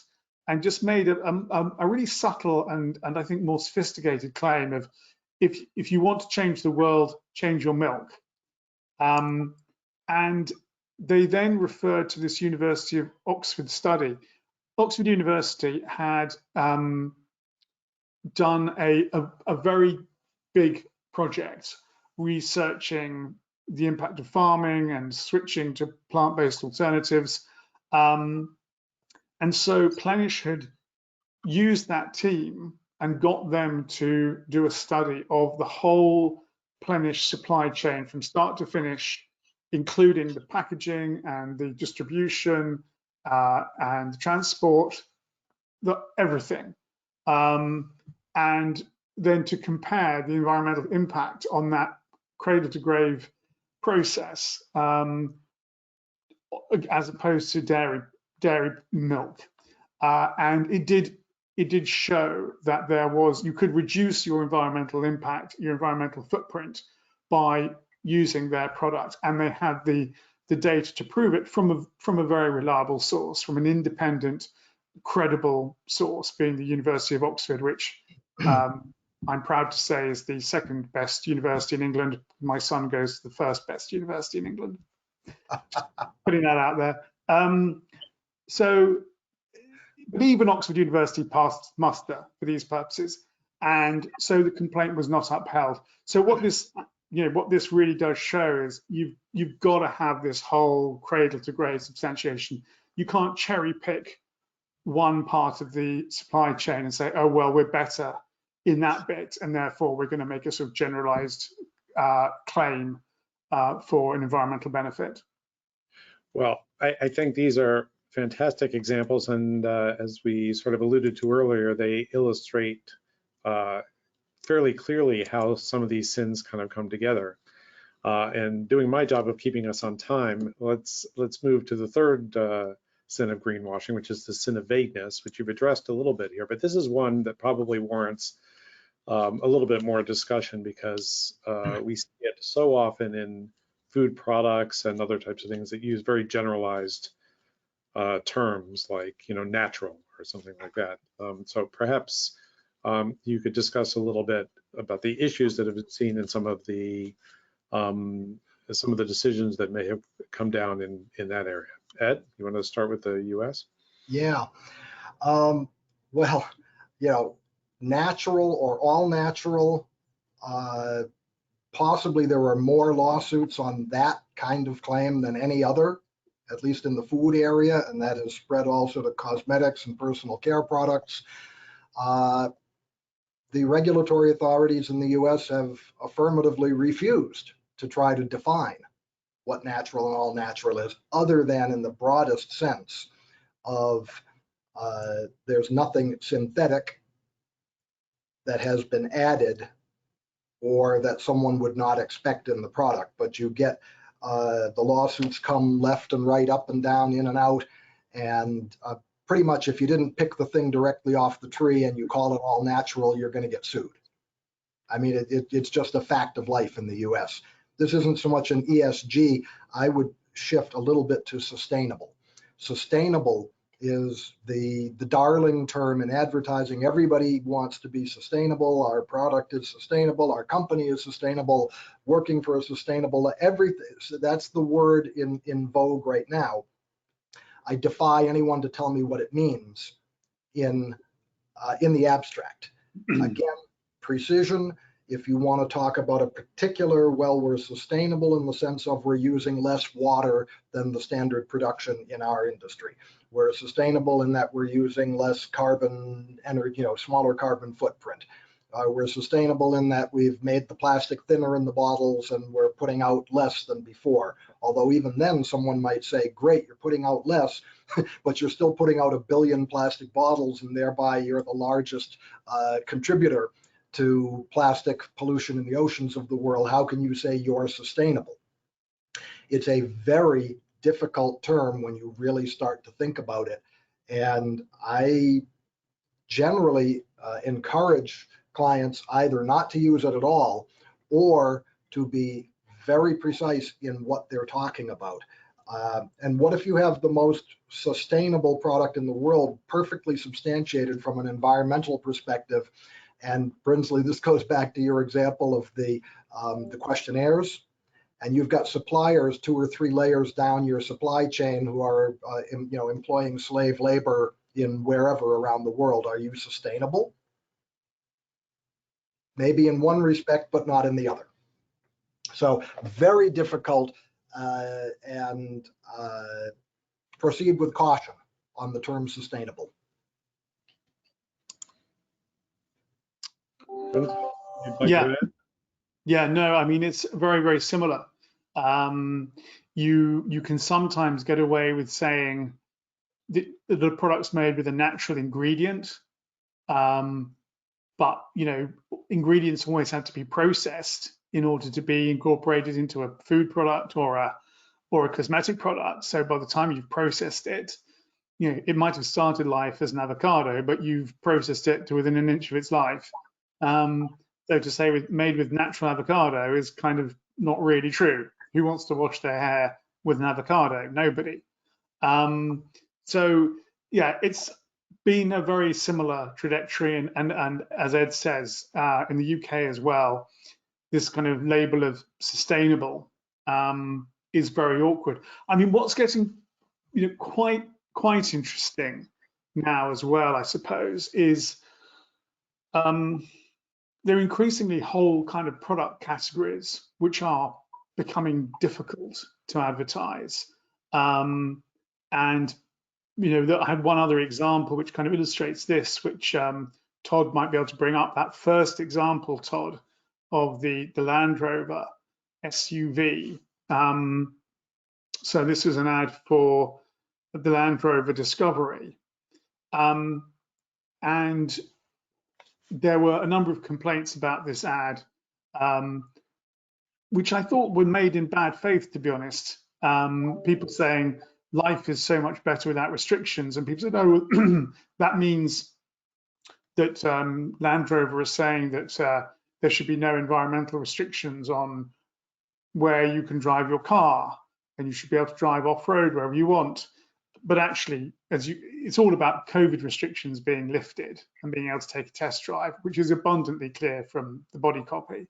and just made a really subtle and I think more sophisticated claim of, if you want to change the world, change your milk. And they then referred to this University of Oxford study. Oxford University had done a very big project researching the impact of farming and switching to plant-based alternatives. And so Plenish had used that team and got them to do a study of the whole Plenish supply chain from start to finish, including the packaging and the distribution and the transport, everything. And then to compare the environmental impact on that cradle to grave process as opposed to dairy milk. And it did show that you could reduce your environmental impact, your environmental footprint, by using their product, and they had the data to prove it from a very reliable source, from an independent, credible source, being the University of Oxford, which I'm proud to say is the second best university in England. My son goes to the first best university in England. Putting that out there. But even Oxford University passed muster for these purposes, and so the complaint was not upheld. So what this really does show is you've got to have this whole cradle to grave substantiation. You can't cherry pick one part of the supply chain and say, oh well, we're better in that bit, and therefore we're going to make a sort of generalized claim for an environmental benefit. Well, I think these are fantastic examples, and as we sort of alluded to earlier, they illustrate fairly clearly how some of these sins kind of come together. And doing my job of keeping us on time, let's move to the third sin of greenwashing, which is the sin of vagueness, which you've addressed a little bit here, but this is one that probably warrants a little bit more discussion, because we see it so often in food products and other types of things that use very generalized terms like, natural or something like that. So perhaps you could discuss a little bit about the issues that have been seen in some of the decisions that may have come down in that area. Ed, you want to start with the U.S.? Yeah. Well, natural or all natural, possibly there were more lawsuits on that kind of claim than any other, at least in the food area, and that has spread also to cosmetics and personal care products. The regulatory authorities in the US have affirmatively refused to try to define what natural and all natural is, other than in the broadest sense of there's nothing synthetic that has been added or that someone would not expect in the product. But you get the lawsuits come left and right, up and down, in and out, and pretty much if you didn't pick the thing directly off the tree and you call it all natural, you're going to get sued. I mean, it's just a fact of life in the US. This isn't so much an ESG. I would shift a little bit to sustainable. Sustainable is the darling term in advertising. Everybody wants to be sustainable. Our product is sustainable. Our company is sustainable. Working for a sustainable everything. So that's the word in vogue right now. I defy anyone to tell me what it means in the abstract. Again, precision. If you want to talk about a particular, well, we're sustainable in the sense of we're using less water than the standard production in our industry. We're sustainable in that we're using less carbon energy, smaller carbon footprint. We're sustainable in that we've made the plastic thinner in the bottles and we're putting out less than before. Although even then someone might say, great, you're putting out less, but you're still putting out 1 billion plastic bottles, and thereby you're the largest contributor to plastic pollution in the oceans of the world, how can you say you're sustainable? It's a very difficult term when you really start to think about it. And I generally encourage clients either not to use it at all or to be very precise in what they're talking about. And what if you have the most sustainable product in the world, perfectly substantiated from an environmental perspective? And Brinsley, this goes back to your example of the questionnaires. And you've got suppliers 2 or 3 layers down your supply chain who are employing slave labor in wherever around the world. Are you sustainable? Maybe in one respect, but not in the other. So very difficult, and proceed with caution on the term sustainable. Yeah, no, I mean, it's very, very similar. You can sometimes get away with saying the product's made with a natural ingredient, but ingredients always have to be processed in order to be incorporated into a food product or a cosmetic product. So by the time you've processed it, it might have started life as an avocado, but you've processed it to within an inch of its life. So to say made with natural avocado is kind of not really true. Who wants to wash their hair with an avocado? Nobody. So yeah, it's been a very similar trajectory, and as Ed says, in the UK as well, this kind of label of sustainable is very awkward. I mean, what's getting quite interesting now as well, I suppose, is there are increasingly whole kind of product categories which are becoming difficult to advertise. And I had one other example which kind of illustrates this, which Todd might be able to bring up. That first example, Todd, of the Land Rover SUV. So this was an ad for the Land Rover Discovery. And there were a number of complaints about this ad, which I thought were made in bad faith, to be honest. People saying life is so much better without restrictions, and people said, "Oh, that means that Land Rover is saying that there should be no environmental restrictions on where you can drive your car, and you should be able to drive off-road wherever you want." But actually, it's all about COVID restrictions being lifted and being able to take a test drive, which is abundantly clear from the body copy.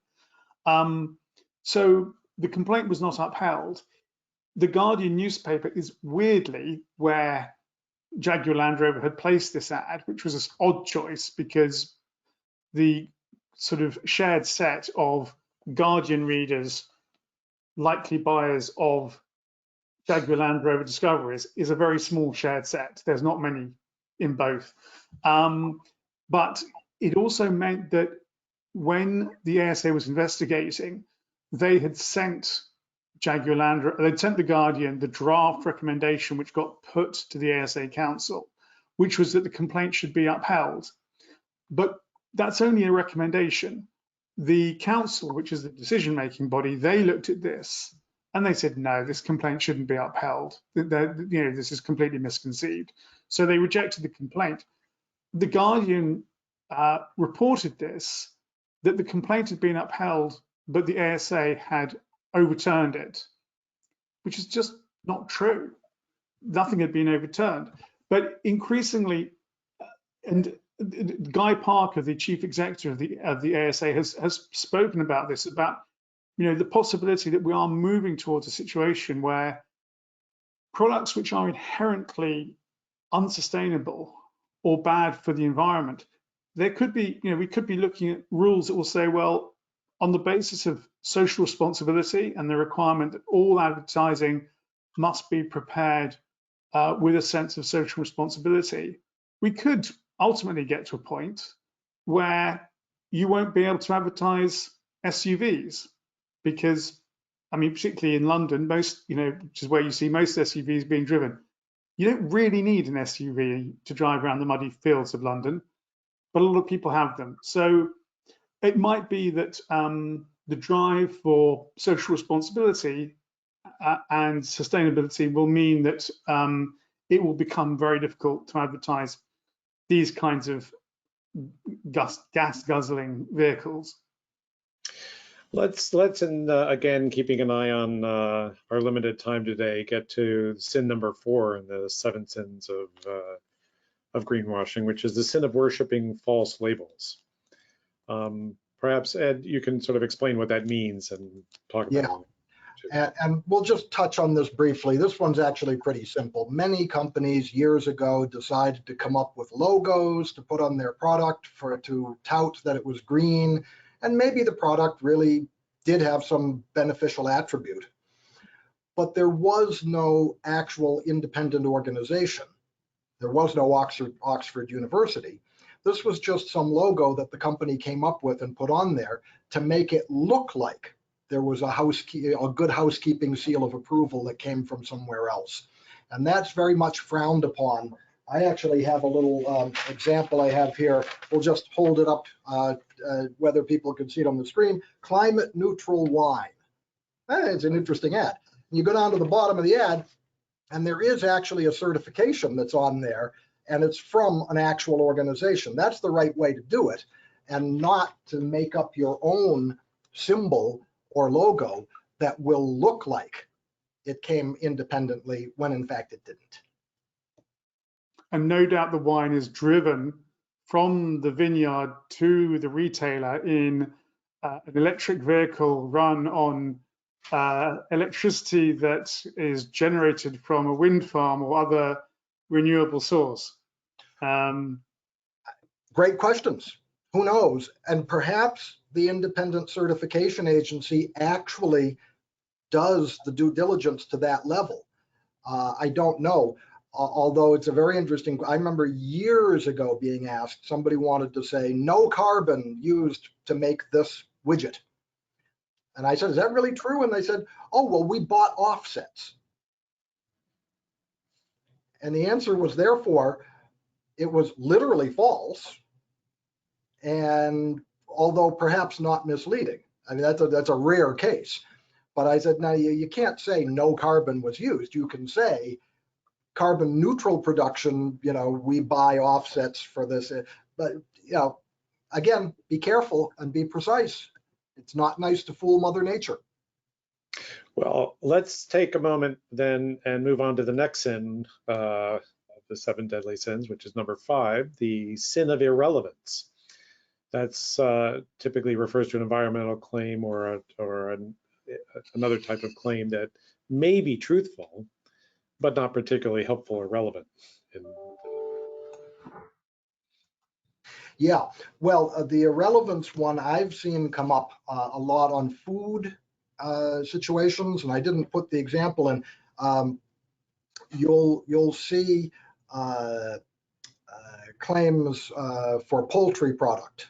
So the complaint was not upheld. The Guardian newspaper is weirdly where Jaguar Land Rover had placed this ad, which was an odd choice because the sort of shared set of Guardian readers, likely buyers of Jaguar Land Rover Discoveries, is a very small shared set. There's not many in both. But it also meant that when the ASA was investigating, they had sent Jaguar Land Rover, they'd sent the Guardian the draft recommendation which got put to the ASA Council, which was that the complaint should be upheld. But that's only a recommendation. The council, which is the decision-making body, they looked at this and they said, no, this complaint shouldn't be upheld. This is completely misconceived. So they rejected the complaint. The Guardian reported this, that the complaint had been upheld, but the ASA had overturned it, which is just not true. Nothing had been overturned. But increasingly, and Guy Parker, the chief executive of the ASA, has spoken about this, about the possibility that we are moving towards a situation where products which are inherently unsustainable or bad for the environment, there could be, we could be looking at rules that will say, well, on the basis of social responsibility and the requirement that all advertising must be prepared with a sense of social responsibility, we could ultimately get to a point where you won't be able to advertise SUVs because, I mean, particularly in London, most, which is where you see most SUVs being driven, you don't really need an SUV to drive around the muddy fields of London, but a lot of people have them. So it might be that the drive for social responsibility and sustainability will mean that it will become very difficult to advertise these kinds of gas guzzling vehicles. Let's and again, keeping an eye on our limited time today, get to sin number 4 in the 7 sins of greenwashing, which is the sin of worshiping false labels. Perhaps, Ed, you can sort of explain what that means and talk about it. And we'll just touch on this briefly. This one's actually pretty simple. Many companies years ago decided to come up with logos to put on their product to tout that it was green, and maybe the product really did have some beneficial attribute. But there was no actual independent organization. There was no Oxford University. This was just some logo that the company came up with and put on there to make it look like there was a good housekeeping seal of approval that came from somewhere else. And that's very much frowned upon. I actually have a little example I have here. We'll just hold it up, whether people can see it on the screen. Climate neutral wine. It's an interesting ad. You go down to the bottom of the ad, and there is actually a certification that's on there, and it's from an actual organization. That's the right way to do it, and not to make up your own symbol or logo that will look like it came independently when in fact it didn't. And no doubt the wine is driven from the vineyard to the retailer in an electric vehicle run on electricity that is generated from a wind farm or other renewable source. Great questions. Who knows? And perhaps the independent certification agency actually does the due diligence to that level. I don't know. Although it's a very interesting, I remember years ago being asked, somebody wanted to say no carbon used to make this widget. And I said, is that really true? And they said, oh, well, we bought offsets. And the answer was, therefore, it was literally false. And although perhaps not misleading. I mean, that's a rare case. But I said, no, you can't say no carbon was used. You can say carbon neutral production, we buy offsets for this. But, again, be careful and be precise. It's not nice to fool Mother Nature. Well, let's take a moment then and move on to the next sin of the 7 deadly sins, which is number 5, the sin of irrelevance. That's typically refers to an environmental claim or another type of claim that may be truthful, but not particularly helpful or relevant. Yeah, well, the irrelevance one I've seen come up a lot on food situations, and I didn't put the example in. You'll see claims for poultry product.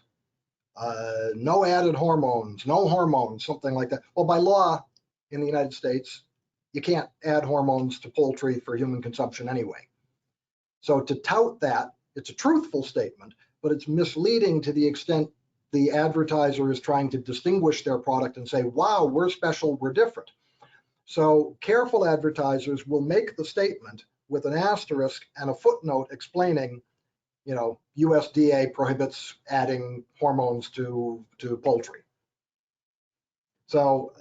No added hormones, no hormones, something like that. Well, by law in the United States, you can't add hormones to poultry for human consumption anyway. So to tout that, it's a truthful statement, but it's misleading to the extent the advertiser is trying to distinguish their product and say, wow, we're special, we're different. So careful advertisers will make the statement with an asterisk and a footnote explaining, USDA prohibits adding hormones to poultry. So,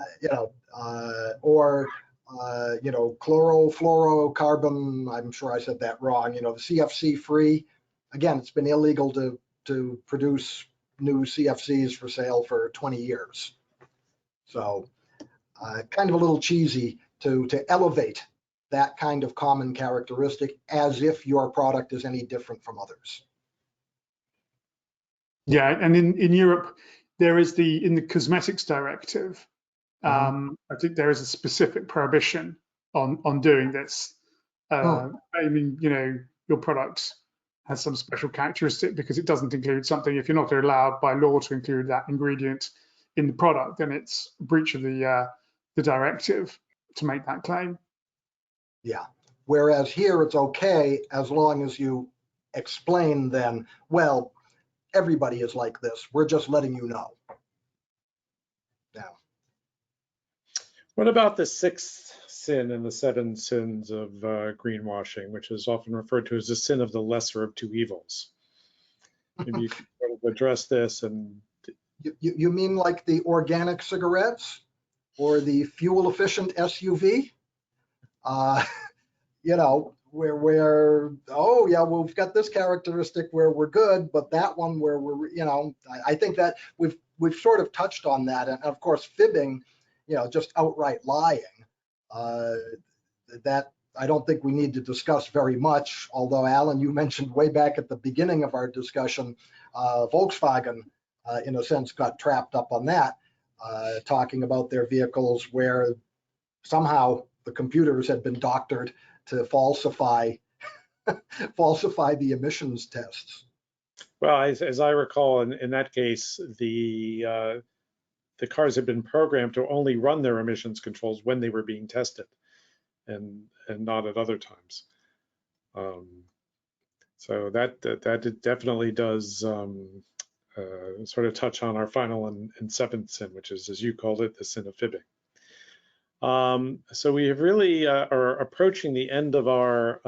chlorofluorocarbon, I'm sure I said that wrong, the CFC free. Again, it's been illegal to produce new CFCs for sale for 20 years. So kind of a little cheesy to elevate that kind of common characteristic as if your product is any different from others. Yeah, and in Europe, there is in the cosmetics directive, I think there is a specific prohibition on doing this. I mean, your product has some special characteristic because it doesn't include something. If you're not allowed by law to include that ingredient in the product, then it's a breach of the directive to make that claim. Yeah. Whereas here it's okay as long as you explain then, well, everybody is like this. We're just letting you know. What about the sixth sin in the seven sins of greenwashing, which is often referred to as the sin of the lesser of two evils? Maybe you could sort of address this. And You mean like the organic cigarettes or the fuel efficient SUV? You know, where oh yeah, well, we've got this characteristic where we're good, but that one where we're, you know, I think that we've sort of touched on that, and of course fibbing, you know, just outright lying. That I don't think we need to discuss very much. Although Alan, you mentioned way back at the beginning of our discussion, Volkswagen, in a sense, got trapped up on that, talking about their vehicles where somehow the computers had been doctored to falsify the emissions tests. well, as I recall, in that case, the cars had been programmed to only run their emissions controls when they were being tested, and not at other times. So that definitely does sort of touch on our final and seventh sin, which is, as you called it, the sin of fibbing. So we have really are approaching the end of our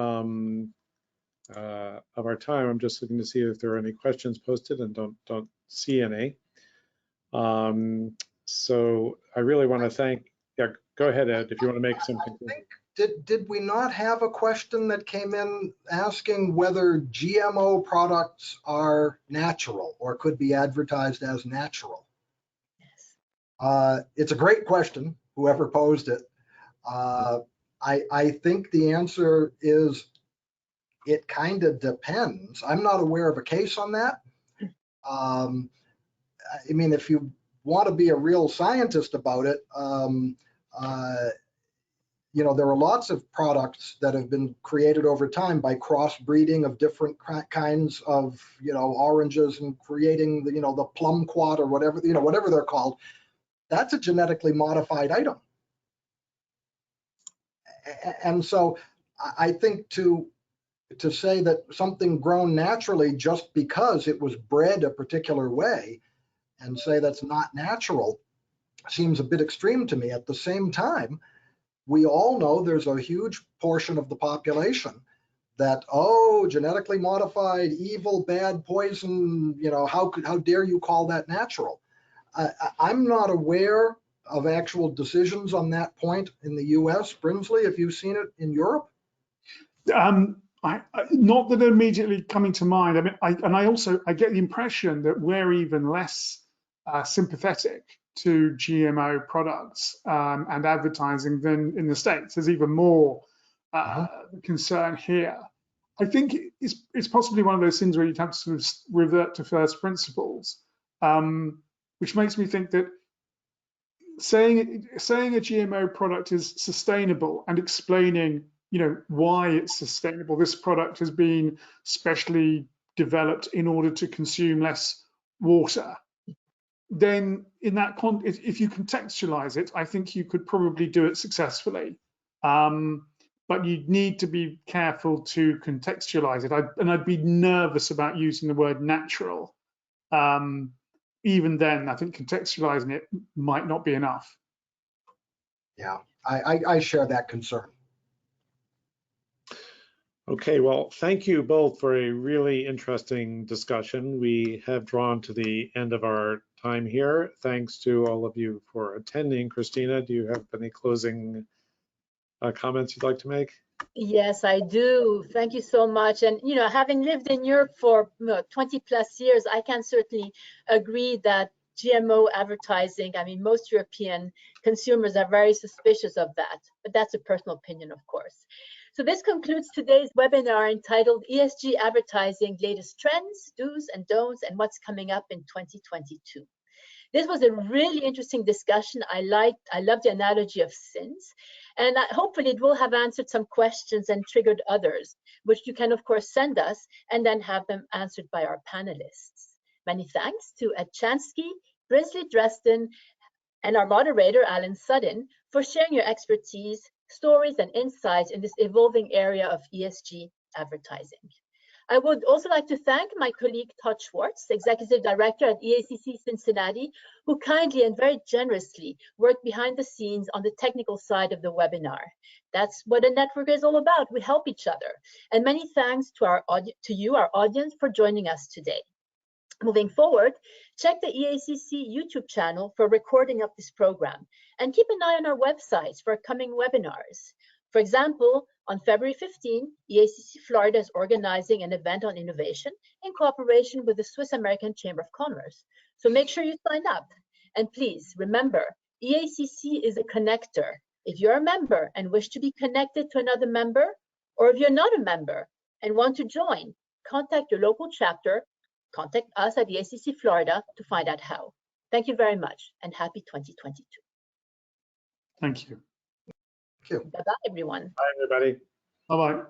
time. I'm just looking to see if there are any questions posted, and don't see any. So I really want to thank. Yeah, go ahead, Ed, if you want to make some conclusions. Did we not have a question that came in asking whether GMO products are natural or could be advertised as natural? Yes. It's a great question, whoever posed it. I think the answer is it kind of depends. I'm not aware of a case on that. I mean, if you want to be a real scientist about it, you know, there are lots of products that have been created over time by crossbreeding of different kinds of, you know, oranges and creating the, you know, the plum quad or whatever, you know, whatever they're called. That's a genetically modified item. And so I think to say that something grown naturally just because it was bred a particular way and say that's not natural seems a bit extreme to me. At the same time, we all know there's a huge portion of the population that, oh, genetically modified, evil, bad, poison, you know, how dare you call that natural? I'm not aware of actual decisions on that point in the US. Brinsley, have you seen it in Europe? Not that immediately coming to mind. I mean, I get the impression that we're even less sympathetic to GMO products and advertising than in the States. There's even more concern here. I think it's possibly one of those things where you'd have to sort of revert to first principles, which makes me think that saying a GMO product is sustainable and explaining, you know, why it's sustainable. This product has been specially developed in order to consume less water. Then in that context, if you contextualize it, I think you could probably do it successfully. But you'd need to be careful to contextualize it. I'd be nervous about using the word natural. Even then, I think contextualizing it might not be enough. Yeah, I share that concern. Okay, well, thank you both for a really interesting discussion. We have drawn to the end of our time here. Thanks to all of you for attending. Christina, do you have any closing comments you'd like to make? Yes, I do. Thank you so much. And, you know, having lived in Europe for 20 plus years, I can certainly agree that GMO advertising, I mean, most European consumers are very suspicious of that, but that's a personal opinion, of course. So this concludes today's webinar entitled ESG Advertising, Latest Trends, Do's and Don'ts, and What's Coming Up in 2022. This was a really interesting discussion. I love the analogy of sins, and hopefully it will have answered some questions and triggered others, which you can of course send us and then have them answered by our panelists. Many thanks to Ed Chansky, Brinsley Dresden, and our moderator, Alan Sutton, for sharing your expertise, stories, and insights in this evolving area of ESG advertising. I would also like to thank my colleague Todd Schwartz, Executive Director at EACC Cincinnati, who kindly and very generously worked behind the scenes on the technical side of the webinar. That's what a network is all about. We help each other. And many thanks to you, our audience, for joining us today. Moving forward, check the EACC YouTube channel for a recording of this program, and keep an eye on our websites for upcoming webinars. For example, on February 15, EACC Florida is organizing an event on innovation in cooperation with the Swiss American Chamber of Commerce. So make sure you sign up. And please remember, EACC is a connector. If you're a member and wish to be connected to another member, or if you're not a member and want to join, contact your local chapter. Contact us at EACC Florida to find out how. Thank you very much and happy 2022. Thank you. Thank you. Bye-bye, everyone. Bye, everybody. Bye-bye.